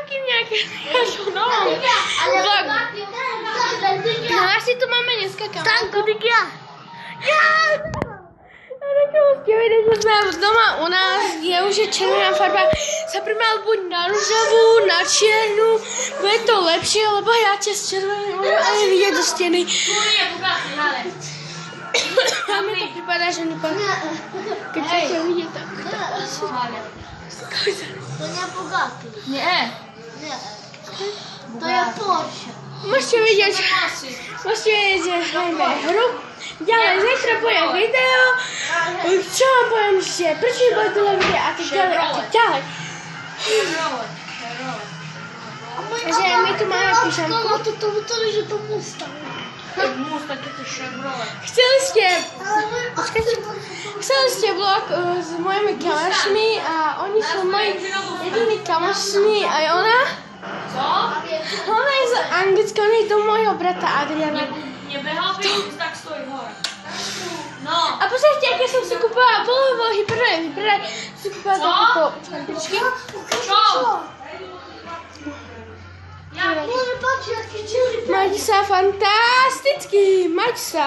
takým nejakým novom. No asi tu máme dneska kamarátov. Musíte vedieť, že sme doma u nás je už červená farba. Sa primal buď na ružovú, na čiernu. Bude to lepšie, lebo hráte s červeným a je vidieť do steny. A mi to pripadá, že nepadá. Keď sa to vidie, tak to asi. To nie bogaty. Nie. To je Porsche. Môžete vidieť, že hrajeme hru. Ďalej, zajtra bude video. Čo vám poviem, že prečo bude dole video a tak ďalej a tak ďalej. Takže my tu máme píšanku. Že to Mustang. Mustang je to Chevrolet. Chceli ste vlog s mojimi kamošmi a oni sú moji jediní kamošmi, aj ona. Co? Ona je z Anglicka, ona je do mojho brata Adriana. Nebehal by, tak stojí hore. No. A pozrite, aké som si kúpala polovo hyperdrive. Si kúpala taký po čampičky. Čo? Môže páči, aký čili. Majte sa fantasticky, majte sa.